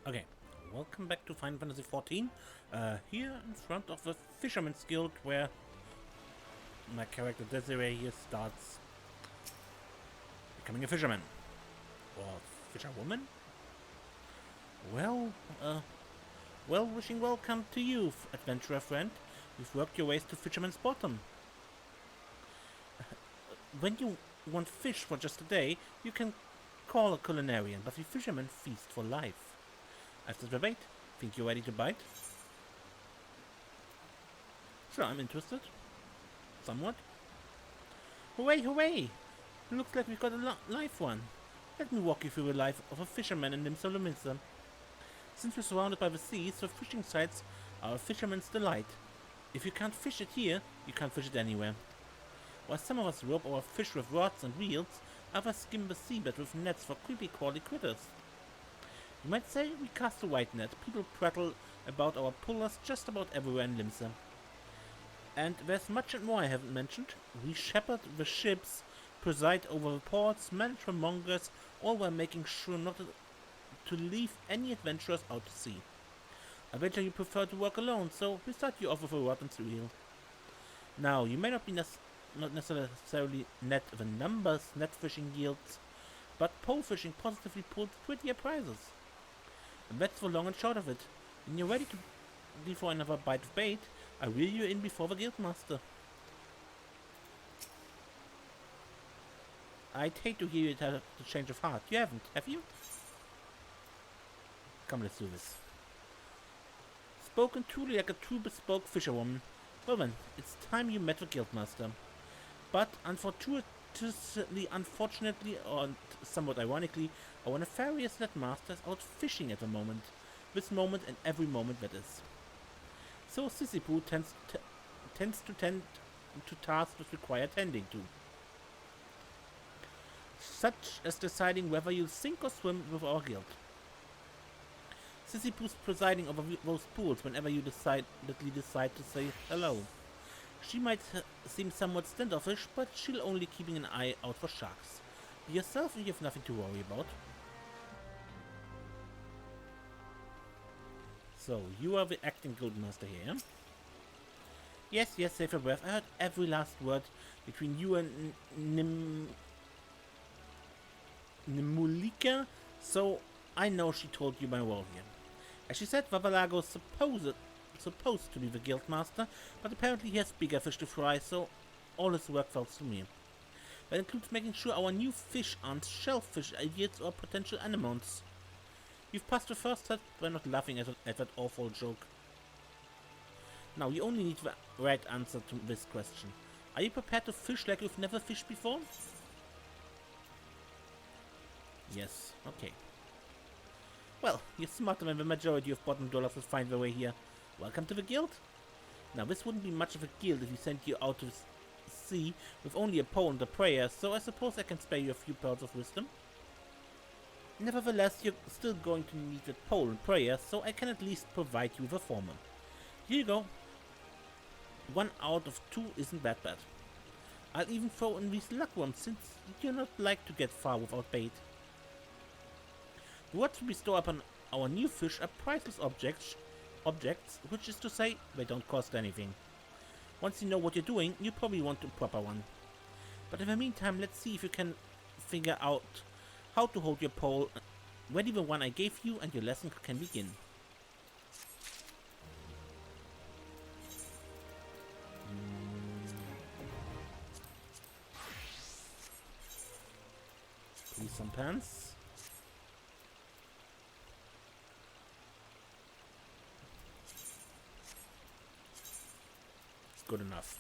Okay, welcome back to Final Fantasy XIV. Here in front of the Fisherman's Guild, where my character Desiree here starts becoming a fisherman. Or fisherwoman? Well, wishing welcome to you, adventurer friend. You've worked your ways to Fisherman's Bottom. When you want fish for just a day, you can call a culinarian, but the fishermen feast for life. After the bait, think you're ready to bite? Sure, I'm interested. Somewhat. Hooray, hooray! Looks like we've got a live one. Let me walk you through the life of a fisherman in Limsa. Since we're surrounded by the sea, so fishing sites are a fisherman's delight. If you can't fish it here, you can't fish it anywhere. While some of us rope our fish with rods and reels, others skim the seabed with nets for creepy crawly critters. You might say we cast a wide net. People prattle about our pullers just about everywhere in Limsa. And there's much and more I haven't mentioned. We shepherd the ships, preside over the ports, manage the mongers, all while making sure not to leave any adventurers out to sea. I bet you prefer to work alone, so we start you off with a rod and reel. Now, you may not be not necessarily net the numbers net fishing yields, but pole fishing positively pulls prettier prizes. And that's the long and short of it. When you're ready for another bite of bait, I reel you in before the guildmaster. I'd hate to hear you have the change of heart. You haven't, have you? Come, let's do this. Spoken truly like a true bespoke fisherwoman. Well then, it's time you met the guildmaster. But unfortunately, or somewhat ironically, our nefarious net master is out fishing at the moment. This moment and every moment that is. So Sissipoo tends to tend to tasks that require tending to. Such as deciding whether you'll sink or swim with our guild. Sissipoo's presiding over those pools whenever you decide to say hello. She might seem somewhat standoffish, but she'll only keeping an eye out for sharks. Be yourself and you have nothing to worry about. So, you are the acting guildmaster here. Yes, save your breath. I heard every last word between you and Nimulika, so I know she told you my role here. As she said, Vavalago's supposed to be the guildmaster, but apparently he has bigger fish to fry, so all his work falls to me. That includes making sure our new fish aren't shellfish idiots or potential anemones. You've passed the first test by not laughing at that awful joke. Now, you only need the right answer to this question. Are you prepared to fish like you've never fished before? Yes, okay. Well, you're smarter than the majority of bottom dwellers will find their way here. Welcome to the guild. Now, this wouldn't be much of a guild if you sent you out to sea with only a pole and a prayer, so I suppose I can spare you a few pearls of wisdom. Nevertheless, you're still going to need that pole and prayer, so I can at least provide you with a former. Here you go. 1 out of 2 isn't that bad. I'll even throw in these luck worms, since you do not like to get far without bait. The rewards we bestow upon our new fish are priceless objects, which is to say, they don't cost anything. Once you know what you're doing, you probably want a proper one. But in the meantime, let's see if you can figure out how to hold your pole, ready the one I gave you, and your lesson can begin. Please some pants. Good enough.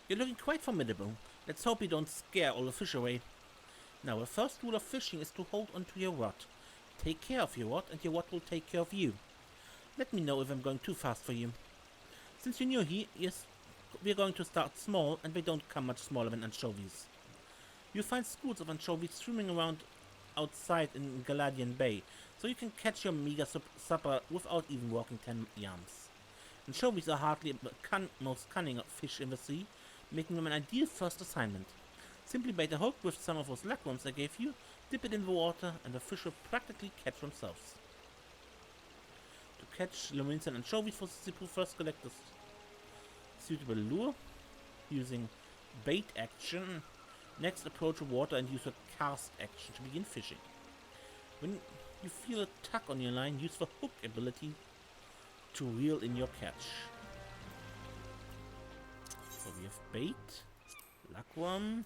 You're looking quite formidable. Let's hope you don't scare all the fish away. Now, the first rule of fishing is to hold onto your rod. Take care of your rod, and your rod will take care of you. Let me know if I'm going too fast for you. Since you're new here, yes, we're going to start small, and they don't come much smaller than anchovies. You'll find schools of anchovies swimming around outside in Galadian Bay, so you can catch your meager supper without even walking 10 yards. Anchovies are hardly the most cunning fish in the sea, making them an ideal first assignment. Simply bait a hook with some of those luckworms I gave you, dip it in the water, and the fish will practically catch themselves. To catch luminance and anchovies for the first collectors. Suitable lure, using bait action. Next, approach the water and use a cast action to begin fishing. When you feel a tug on your line, use the hook ability to reel in your catch. So we have bait, luckworm.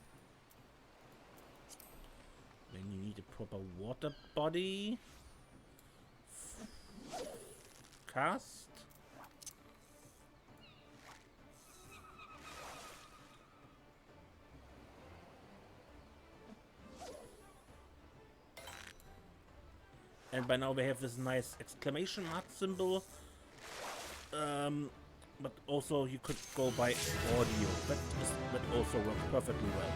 Then you need a proper water body. Cast. And by now we have this nice exclamation mark symbol. But also you could go by audio. That also works perfectly well.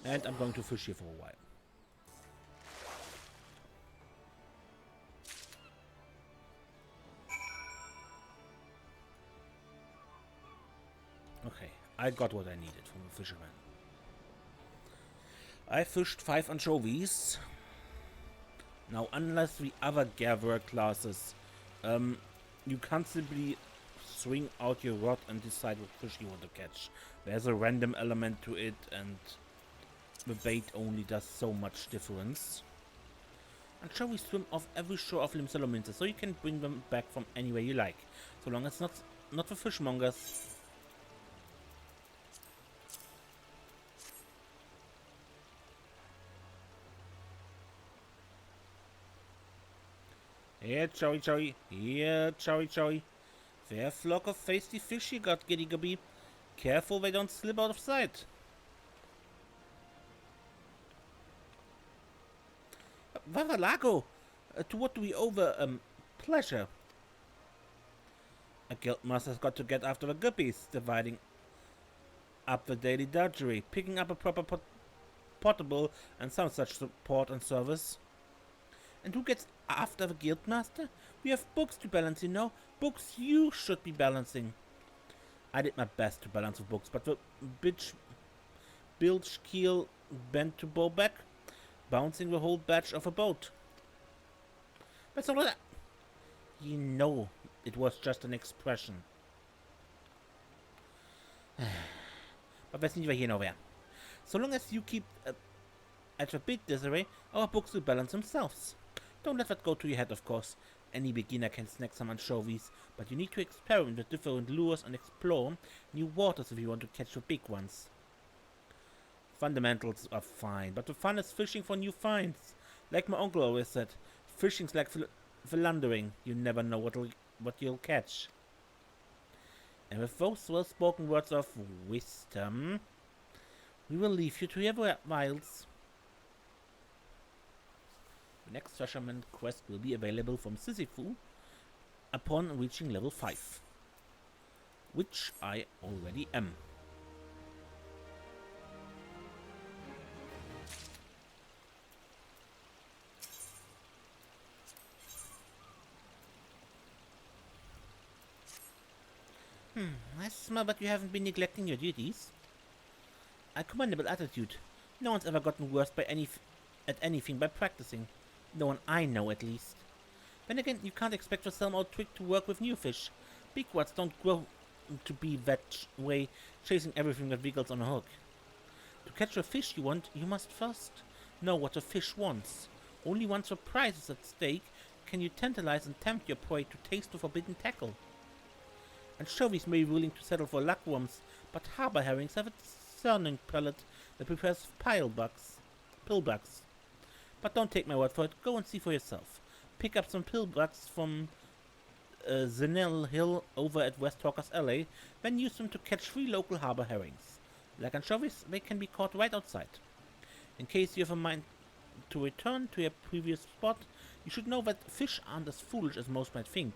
And I'm going to fish here for a while. Okay, I got what I needed from the fisherman. I fished 5 anchovies. Now, unless the other gatherer classes, you can't simply swing out your rod and decide what fish you want to catch. There's a random element to it, and the bait only does so much difference. Anchovies swim off every shore of Limsalominster, so you can bring them back from anywhere you like, so long as it's not for fishmongers. Here, Chowie. Here, Chowie. Fair flock of feisty fish you got, Giddy Gubby. Careful they don't slip out of sight. Vavalago! To what do we owe the, pleasure? A guildmaster's got to get after the guppies, dividing up the daily drudgery, picking up a proper potable and some such support and service. And who gets after the guildmaster? We have books to balance, you know. Books you should be balancing. I did my best to balance the books, but the bilge keel bent to bow back, bouncing the whole batch of a boat. That's all that. You know, it was just an expression. But that's neither here nor there. So long as you keep at a bit disarray, our books will balance themselves. Don't let that go to your head, of course. Any beginner can snag some anchovies, but you need to experiment with different lures and explore new waters if you want to catch the big ones. Fundamentals are fine, but the fun is fishing for new finds. Like my uncle always said, fishing's like philandering. You never know what you'll catch. And with those well-spoken words of wisdom, we will leave you to your wilds. The next fisherman quest will be available from Sisyphu upon reaching level 5, which I already am. I smell that you haven't been neglecting your duties. A commendable attitude. No one's ever gotten worse at anything by practicing. No one I know, at least. Then again, you can't expect the Selm twig to work with new fish. Big ones don't grow to be that way, chasing everything that wiggles on a hook. To catch a fish you want, you must first know what a fish wants. Only once the prize is at stake can you tantalize and tempt your prey to taste the forbidden tackle. Anchovies may be willing to settle for luckworms, but harbor herrings have a discerning palate that prefers pillbugs. But don't take my word for it, go and see for yourself. Pick up some pillbugs from Zenel Hill over at West Hawker's Alley, then use them to catch 3 local harbor herrings. Like anchovies, they can be caught right outside. In case you have a mind to return to your previous spot, you should know that fish aren't as foolish as most might think.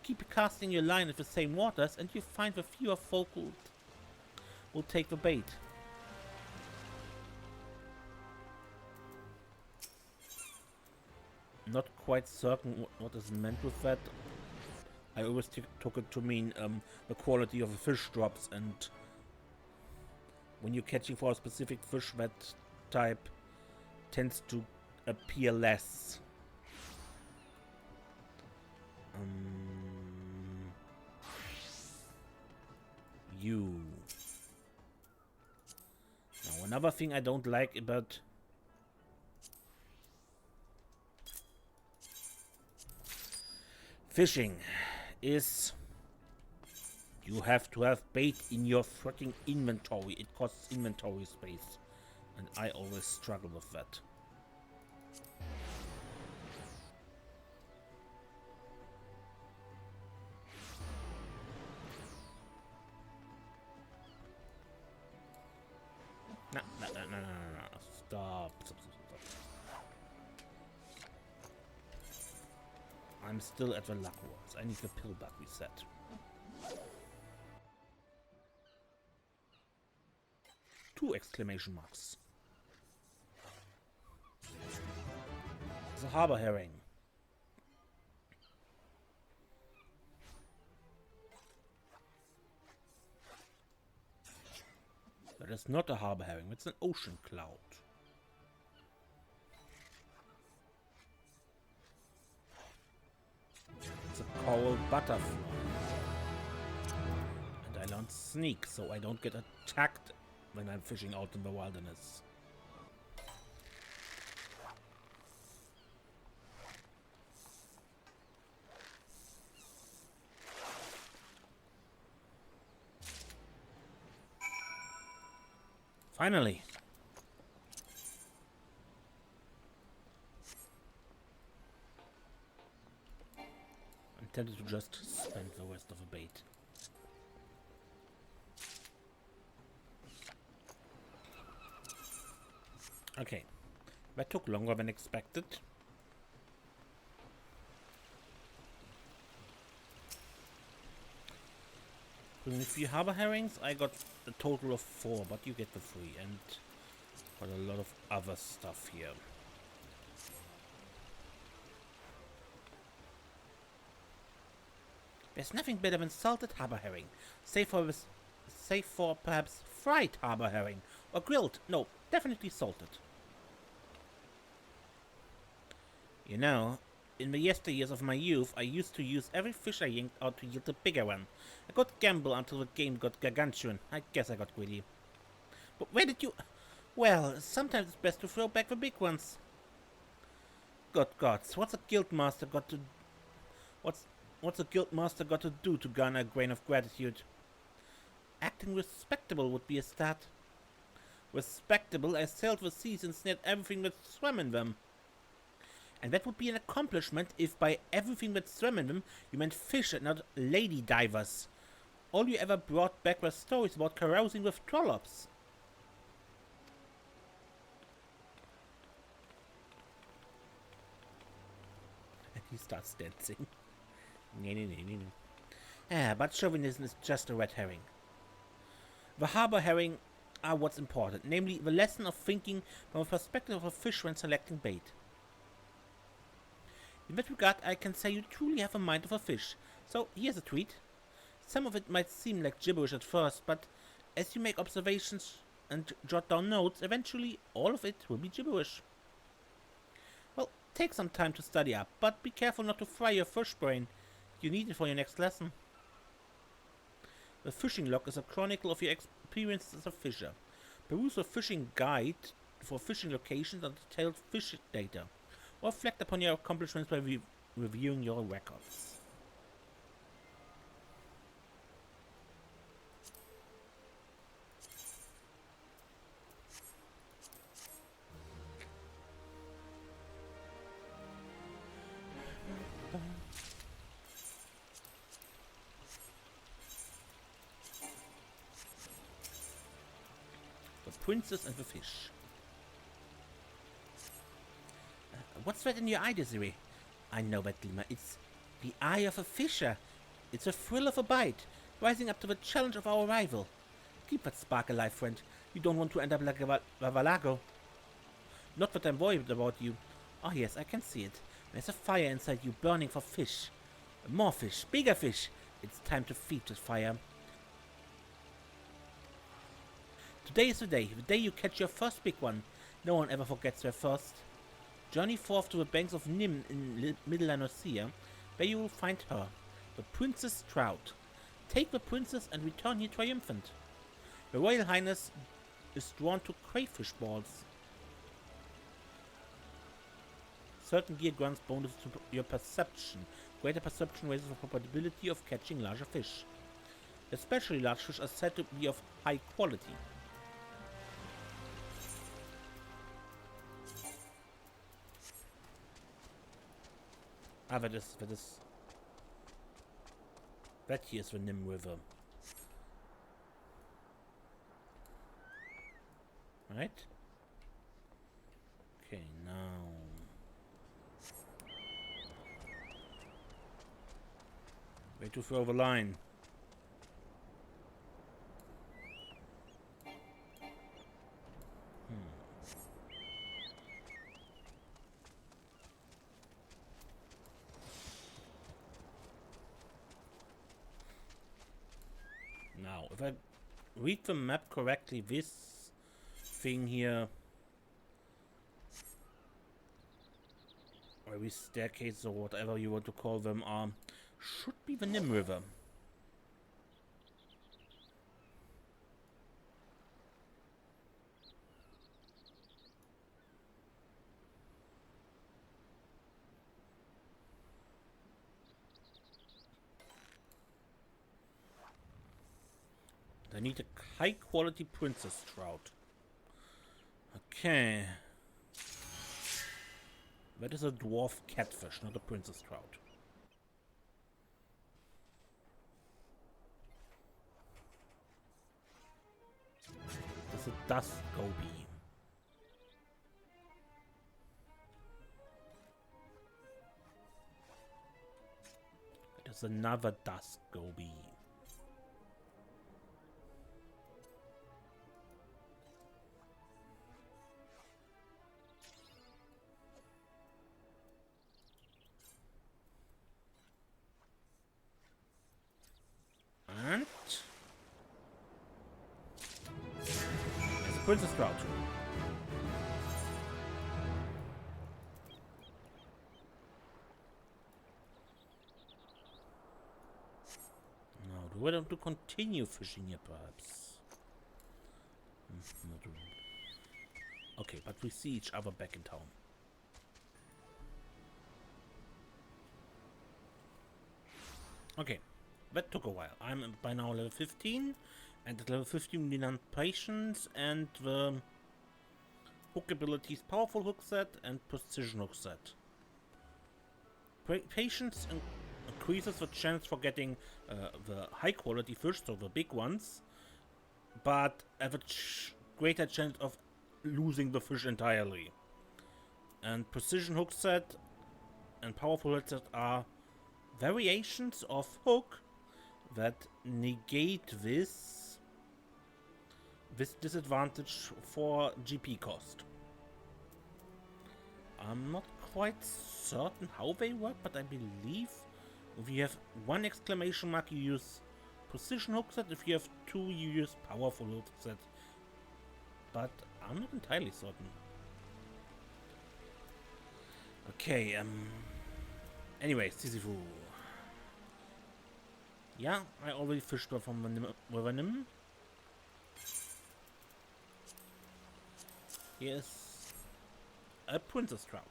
Keep casting your line at the same waters, and you find the fewer folk will take the bait. Not quite certain what is meant with that. I always took it to mean the quality of the fish drops, and when you're catching for a specific fish, that type tends to appear less. You. Now, another thing I don't like about fishing is you have to have bait in your freaking inventory. It costs inventory space, and I always struggle with that. No. Stop. I'm still at the luck ones. I need the pill back reset. Two exclamation marks. The harbor herring. That is not a harbor herring, it's an ocean cloud. It's a coral butterfly. And I learned sneak, so I don't get attacked when I'm fishing out in the wilderness. Finally. I'm tempted to just spend the rest of the bait. Okay, that took longer than expected. With a few harbor herrings, I got a total of 4, but you get the 3, and got a lot of other stuff here. There's nothing better than salted harbor herring, save for perhaps fried harbor herring, or grilled. No, definitely salted. You know, in the yesteryears of my youth, I used to use every fish I yanked out to yield a bigger one. I got gamble until the game got gargantuan. I guess I got greedy. But where did you... Well, sometimes it's best to throw back the big ones. Good gods, what's a guildmaster got to... What's a guildmaster got to do to garner a grain of gratitude? Acting respectable would be a start. Respectable, I sailed the seas and snared everything that swam in them. And that would be an accomplishment if by everything that swam in them you meant fish and not lady divers. All you ever brought back were stories about carousing with trollops. And he starts dancing. But chauvinism is just a red herring. The harbor herring are what's important, namely the lesson of thinking from the perspective of a fish when selecting bait. In that regard, I can say you truly have a mind of a fish. So here's a tweet. Some of it might seem like gibberish at first, but as you make observations and jot down notes, eventually all of it will be gibberish. Well, take some time to study up, but be careful not to fry your fish brain. You need it for your next lesson. The fishing log is a chronicle of your experiences as a fisher. Peruse a fishing guide for fishing locations and detailed fish data, or reflect upon your accomplishments by reviewing your records. The Princess and the Fish. What's that in your eye, Desiree? I know that glimmer. It's the eye of a fisher. It's a thrill of a bite, rising up to the challenge of our rival. Keep that spark alive, friend. You don't want to end up like a Vavalago. Not that I'm worried about you. Oh yes, I can see it. There's a fire inside you burning for fish. More fish, bigger fish. It's time to feed this fire. Today is the day you catch your first big one. No one ever forgets their first. Journey forth to the banks of Nim in Middle Lanosea, where you will find her, the Princess Trout. Take the princess and return here triumphant. The Royal Highness is drawn to crayfish balls. Certain gear grants bonus to your perception. Greater perception raises the probability of catching larger fish. Especially large fish are said to be of high quality. Ah, that here is the Nim River. Right? Okay, now... way to throw the line. Now, if I read the map correctly, this thing here, or these staircases or whatever you want to call them, should be the Nim River. I need a high quality princess trout. Okay. That is a dwarf catfish, not a princess trout. That's a dust goby. It is another dust goby. And there's a princess trout. Now, do I want to continue fishing here, perhaps? Okay, but we see each other back in town. Okay. That took a while. I'm by now level 15, and at level 15 we learn patience and the hook abilities, powerful hook set and precision hook set. Patience increases the chance for getting the high quality fish, so the big ones, but have a greater chance of losing the fish entirely. And precision hook set and powerful hook set are variations of hook that negate this disadvantage for GP cost. I'm not quite certain how they work, but I believe if you have one exclamation mark, you use precision hook set. If you have two, you use powerful hook set. But I'm not entirely certain. Okay, anyways, Sisyphus. Yeah, I already fished from the River Nim. Here's a princess trout.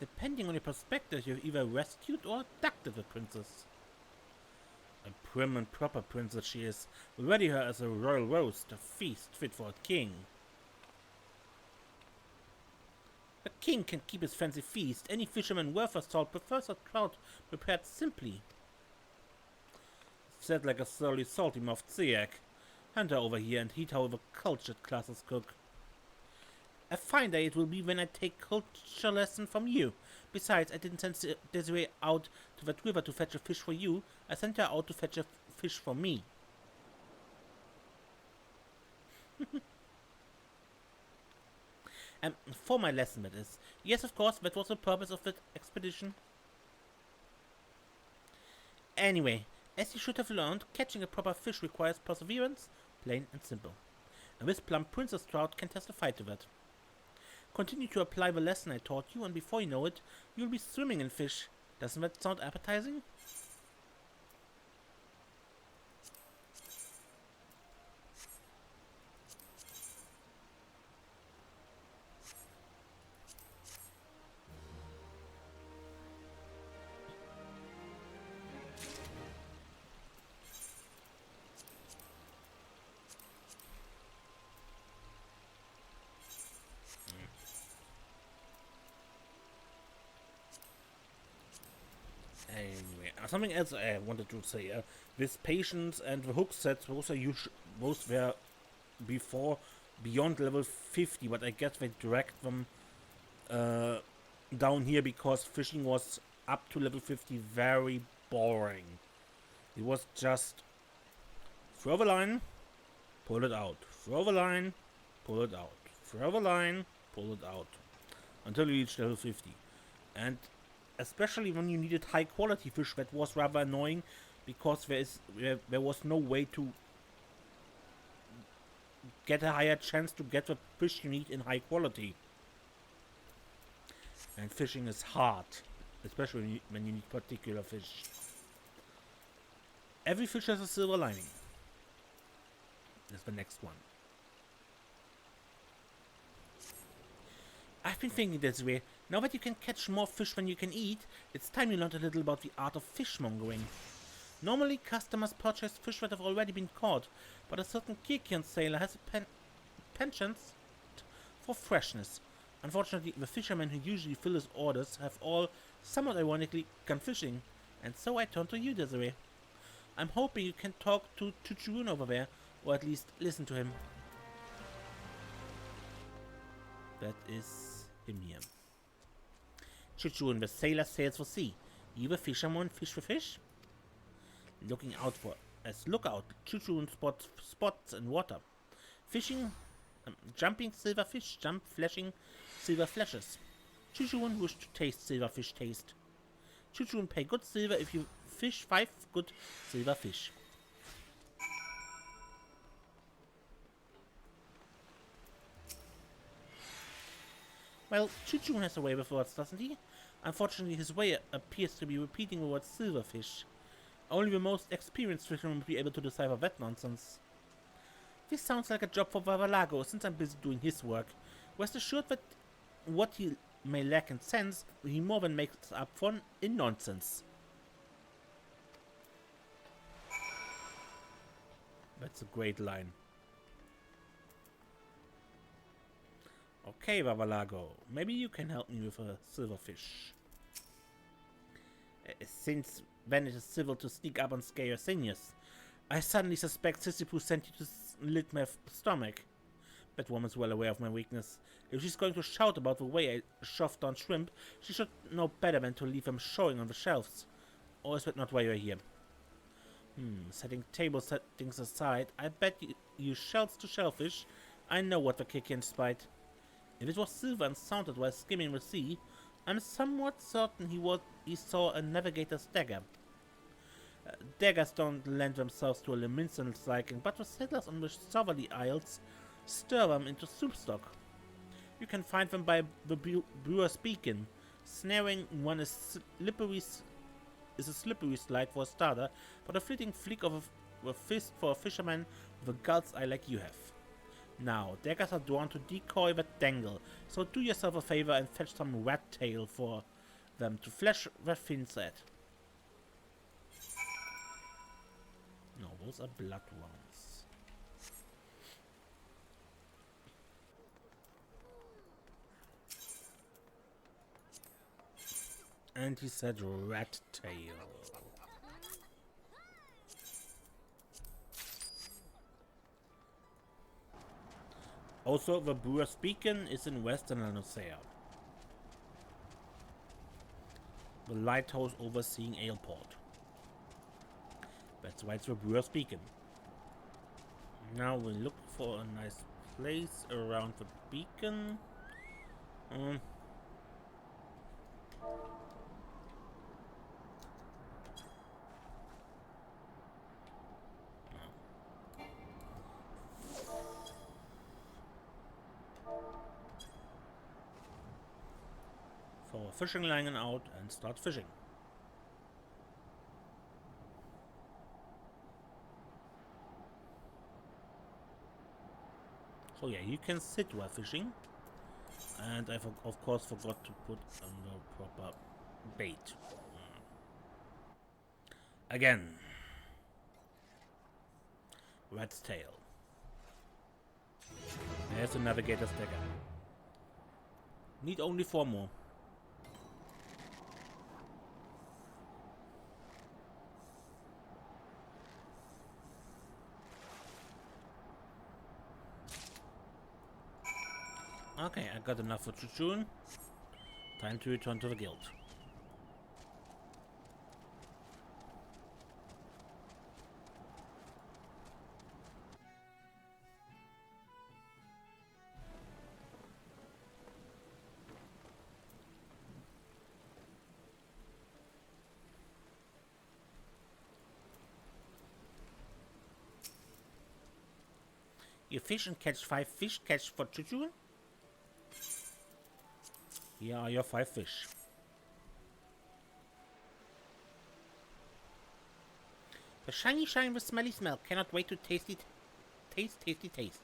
Depending on your perspective, you've either rescued or abducted the princess. A prim and proper princess she is. Ready her as a royal roast, a feast fit for a king. A king can keep his fancy feast. Any fisherman worth a salt prefers a trout prepared simply. Said like a surly, salty-mouthed Ziak. Hand her over here and heat how the cultured classes cook. A fine day it will be when I take culture lesson from you. Besides, I didn't send Desiree out to that river to fetch a fish for you. I sent her out to fetch a fish for me. For my lesson, that is. Yes, of course, that was the purpose of that expedition. Anyway, as you should have learned, catching a proper fish requires perseverance, plain and simple. And this plump princess trout can testify to that. Continue to apply the lesson I taught you, and before you know it, you'll be swimming in fish. Doesn't that sound appetizing? Anyway, something else I wanted to say. With patience and the hook sets, those were before beyond level 50, but I guess they dragged them down here because fishing was up to level 50 very boring. It was just throw the line, pull it out, throw the line, pull it out, throw the line, pull it out, until you reach level 50. And especially when you needed high quality fish, that was rather annoying because there was no way to get a higher chance to get the fish you need in high quality. And fishing is hard, especially when you need particular fish. Every fish has a silver lining. That's the next one. I've been thinking this way. Now that you can catch more fish than you can eat, it's time you learned a little about the art of fishmongering. Normally, customers purchase fish that have already been caught, but a certain Kirkian sailor has a penchant for freshness. Unfortunately, the fishermen who usually fill his orders have all, somewhat ironically, gone fishing, and so I turn to you, Desiree. I'm hoping you can talk to Chuchurun over there, or at least listen to him. That is him here. Chuchurun, the sailor sails for sea. You the fisherman fish for fish? Looking out for as lookout, Chuchurun spots in water. Fishing, jumping silverfish, jump flashing silver flashes. Chuchurun wish to taste silverfish taste. Chuchurun pay good silver if you fish 5 good silver fish. Well, Chuchurun has a way with words, doesn't he? Unfortunately, his way appears to be repeating the word silverfish. Only the most experienced fisherman would be able to decipher that nonsense. This sounds like a job for Vavalago, since I'm busy doing his work. Rest assured that what he may lack in sense, he more than makes up for in nonsense. That's a great line. Okay, Vavalago, maybe you can help me with a silverfish. Since when it is civil to sneak up on scare Seniors, I suddenly suspect Sisyphus sent you to lick my stomach. That woman's well aware of my weakness. If she's going to shout about the way I shoved down shrimp, she should know better than to leave them showing on the shelves. Or is that not why you're here? Setting table settings aside, I bet you use shells to shellfish. I know what the kick in spite. If it was silver and sounded while skimming the sea, I'm somewhat certain he saw a navigator's dagger. Daggers don't lend themselves to a luminescence liking, but the settlers on the southerly isles stir them into soup stock. You can find them by the brewer's beacon. Snaring one is a slippery slide for a starter, but a fleeting flick of a fist for a fisherman with a gult's eye like you have. Now, daggers are drawn to decoy that dangle, so do yourself a favor and fetch some rat tail for them to flash their fins at. No, those are blood ones. And he said rat tail. Also, the Brewer's Beacon is in Western Lanocea. The lighthouse overseeing Aleport. That's why it's the Brewer's Beacon. Now we look for a nice place around the beacon. Throw a fishing line out and start fishing. So yeah, you can sit while fishing. And I of course forgot to put on the proper bait. Again. Rat's tail. There's a navigator's dagger. Need only 4 more. Okay, I got enough for Chuchun. Time to return to the guild. You fish and catch 5 fish. Catch for Chuchun. Here are your 5 fish. The shiny shine with smelly smell. Cannot wait to tasty taste.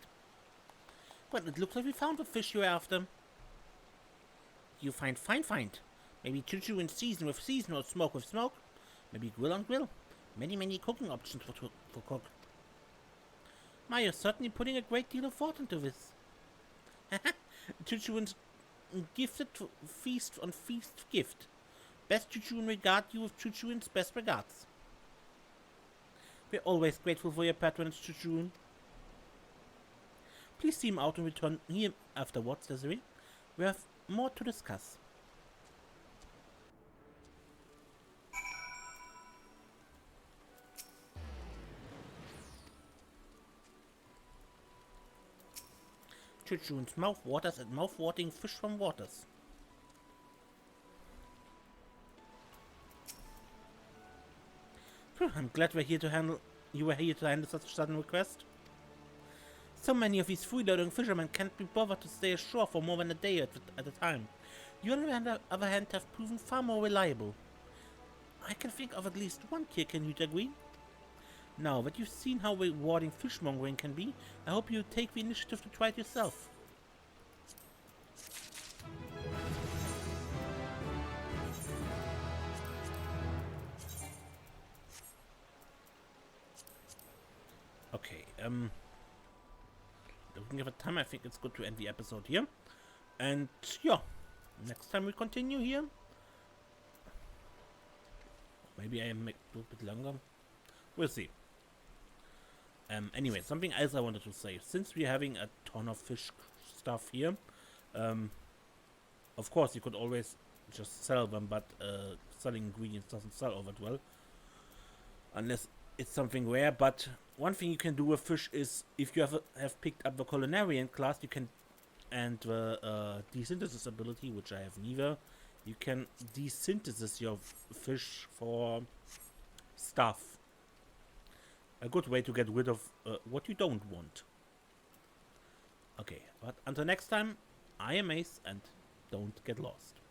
Well, it looks like we found the fish you're after. You find fine find. Maybe chuchu in season with season or smoke with smoke. Maybe grill on grill. Many cooking options for cook. Ma, you're certainly putting a great deal of thought into this. Chuchuin's gifted feast on feast gift. Best Chuchuin regard you with Chuchuin's best regards. We're always grateful for your patronage, Chuchuin. Please see him out and return here afterwards, Desiree. We have more to discuss. Chuchuin's mouth waters and mouth-watering fish from waters. I'm glad you were here to handle such a sudden request. So many of these freeloading fishermen can't be bothered to stay ashore for more than a day at a time. You, on the other hand, have proven far more reliable. I can think of at least one here, can you agree? Now that you've seen how rewarding fishmongering can be, I hope you take the initiative to try it yourself. Okay, looking at the time, I think it's good to end the episode here. And yeah, next time we continue here. Maybe I make it a little bit longer. We'll see. Anyway, something else I wanted to say. Since we're having a ton of fish stuff here, of course you could always just sell them, but selling ingredients doesn't sell over well. Unless it's something rare. But one thing you can do with fish is, if you have picked up the culinarian class, you can, and the desynthesis ability, which I have neither, you can desynthesis your fish for stuff. A good way to get rid of what you don't want. Okay, but until next time, I am Ace, and don't get lost.